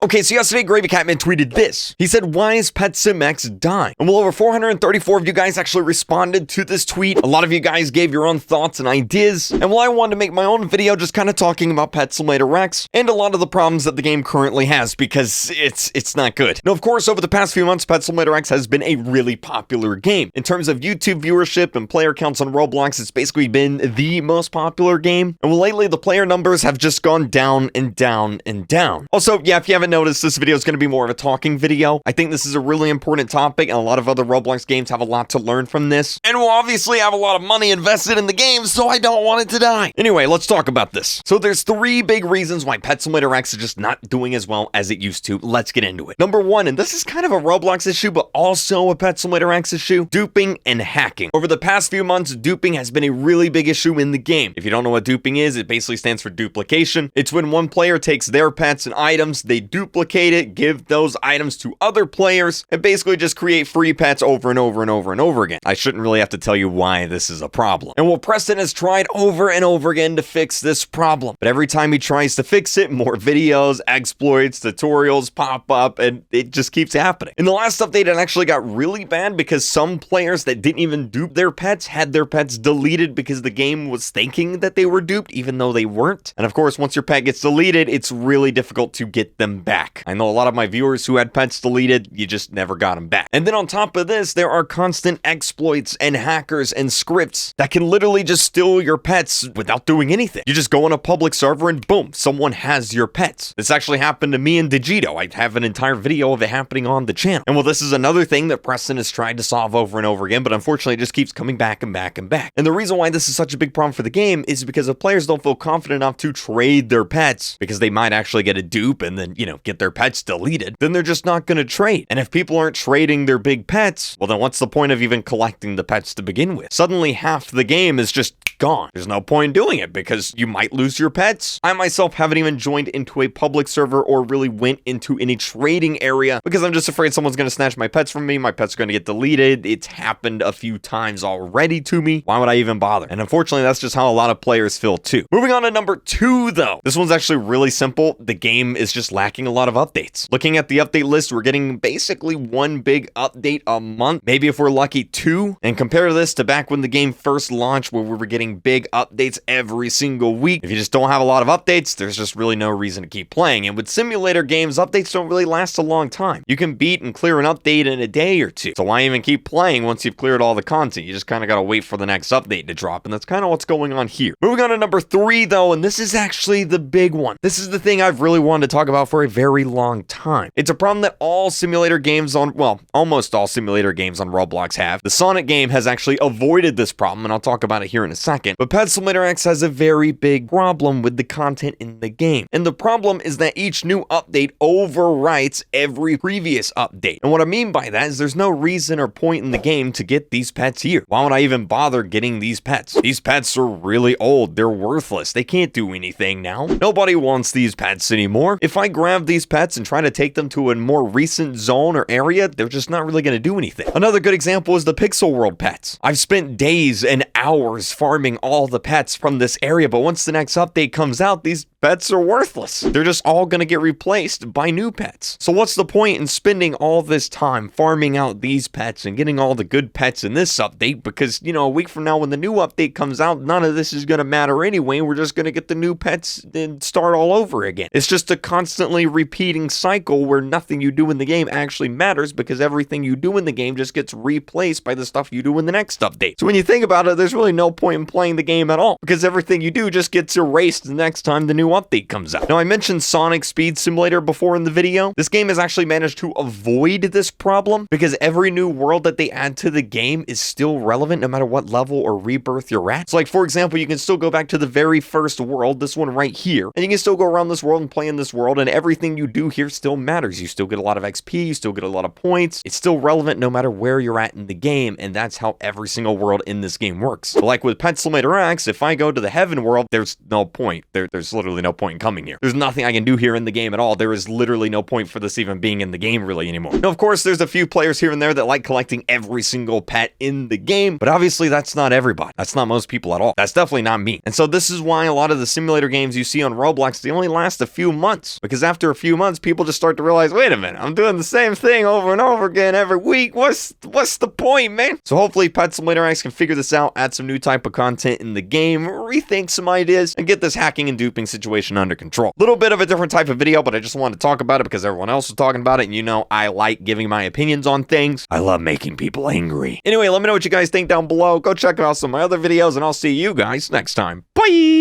Okay, so yesterday, Gravy Catman tweeted this. He said, why is Pet Sim X dying? And well, over 434 of you guys actually responded to this tweet. A lot of you guys gave your own thoughts and ideas. And well, I wanted to make my own video just kind of talking about Pet Simulator X and a lot of the problems that the game currently has because it's not good. Now, of course, over the past few months, Pet Simulator X has been a really popular game. In terms of YouTube viewership and player counts on Roblox, it's basically been the most popular game. And well, lately, the player numbers have just gone down and down and down. Also, yeah, if you haven't noticed, this video is going to be more of a talking video. I think this is a really important topic, and a lot of other Roblox games have a lot to learn from this. And we'll obviously have a lot of money invested in the game, so I don't want it to die. Anyway, let's talk about this. So there's 3 big reasons why Pet Simulator X is just not doing as well as it used to. Let's get into it. Number 1, and this is kind of a Roblox issue, but also a Pet Simulator X issue, duping and hacking. Over the past few months, duping has been a really big issue in the game. If you don't know what duping is, it basically stands for duplication. It's when one player takes their pets and items, they duplicate it, give those items to other players, and basically just create free pets over and over and over and over again. I shouldn't really have to tell you why this is a problem. And well, Preston has tried over and over again to fix this problem. But every time he tries to fix it, more videos, exploits, tutorials pop up, and it just keeps happening. In the last update, it actually got really bad because some players that didn't even dupe their pets had their pets deleted because the game was thinking that they were duped, even though they weren't. And of course, once your pet gets deleted, it's really difficult to get them back. I know a lot of my viewers who had pets deleted, you just never got them back. And then on top of this, there are constant exploits and hackers and scripts that can literally just steal your pets without doing anything. You just go on a public server and boom, someone has your pets. This actually happened to me and Digito. I have an entire video of it happening on the channel. And well, this is another thing that Preston has tried to solve over and over again, but unfortunately it just keeps coming back and back and back. And the reason why this is such a big problem for the game is because if players don't feel confident enough to trade their pets because they might actually get a dupe and then, get their pets deleted, then they're just not going to trade. And if people aren't trading their big pets, well, then what's the point of even collecting the pets to begin with? Suddenly half the game is just gone. There's no point in doing it because you might lose your pets. I myself haven't even joined into a public server or really went into any trading area because I'm just afraid someone's going to snatch my pets from me. My pets are going to get deleted. It's happened a few times already to me. Why would I even bother? And unfortunately, that's just how a lot of players feel too. Moving on to number 2 though. This one's actually really simple. The game is just lacking a lot of updates. Looking at the update list, we're getting basically 1 big update a month. Maybe if we're lucky 2. And compare this to back when the game first launched where we were getting big updates every single week. If you just don't have a lot of updates, there's just really no reason to keep playing. And with simulator games, updates don't really last a long time. You can beat and clear an update in a day or 2. So why even keep playing once you've cleared all the content? You just kind of got to wait for the next update to drop. And that's kind of what's going on here. Moving on to number 3 though, and this is actually the big one. This is the thing I've really wanted to talk about for a very long time. It's a problem that all simulator games on, well, almost all simulator games on Roblox have. The Sonic game has actually avoided this problem, and I'll talk about it here in a second. But Pet Simulator X has a very big problem with the content in the game. And the problem is that each new update overwrites every previous update. And what I mean by that is there's no reason or point in the game to get these pets here. Why would I even bother getting these pets? These pets are really old. They're worthless. They can't do anything now. Nobody wants these pets anymore. If I grab these pets and try to take them to a more recent zone or area, they're just not really going to do anything. Another good example is the Pixel World pets. I've spent days and hours farming all the pets from this area, but once the next update comes out, these pets are worthless. They're just all going to get replaced by new pets. So what's the point in spending all this time farming out these pets and getting all the good pets in this update? Because, a week from now when the new update comes out, none of this is going to matter anyway. We're just going to get the new pets and start all over again. It's just a constantly repeating cycle where nothing you do in the game actually matters because everything you do in the game just gets replaced by the stuff you do in the next update. So when you think about it, there's really no point in playing the game at all because everything you do just gets erased the next time the new update comes out. Now, I mentioned Sonic Speed Simulator before in the video. This game has actually managed to avoid this problem because every new world that they add to the game is still relevant no matter what level or rebirth you're at. So like, for example, you can still go back to the very first world, this one right here, and you can still go around this world and play in this world, and everything you do here still matters. You still get a lot of XP, you still get a lot of points. It's still relevant no matter where you're at in the game, and that's how every single world in this game works. So like with Pet Simulator X, if I go to the Heaven world, there's no point. There's literally literally no point in coming here. There's nothing I can do here in the game at all. There is literally no point for this even being in the game really anymore. Now, of course, there's a few players here and there that like collecting every single pet in the game, but obviously that's not everybody. That's not most people at all. That's definitely not me. And so this is why a lot of the simulator games you see on Roblox, they only last a few months, because after a few months, people just start to realize, wait a minute, I'm doing the same thing over and over again every week. What's the point, man? So hopefully Pet Simulator X can figure this out, add some new type of content in the game, rethink some ideas, and get this hacking and duping situation under control. Little bit of a different type of video, but I just wanted to talk about it because everyone else was talking about it, and you know I like giving my opinions on things. I love making people angry. Anyway, let me know what you guys think down below. Go check out some of my other videos, and I'll see you guys next time. Bye!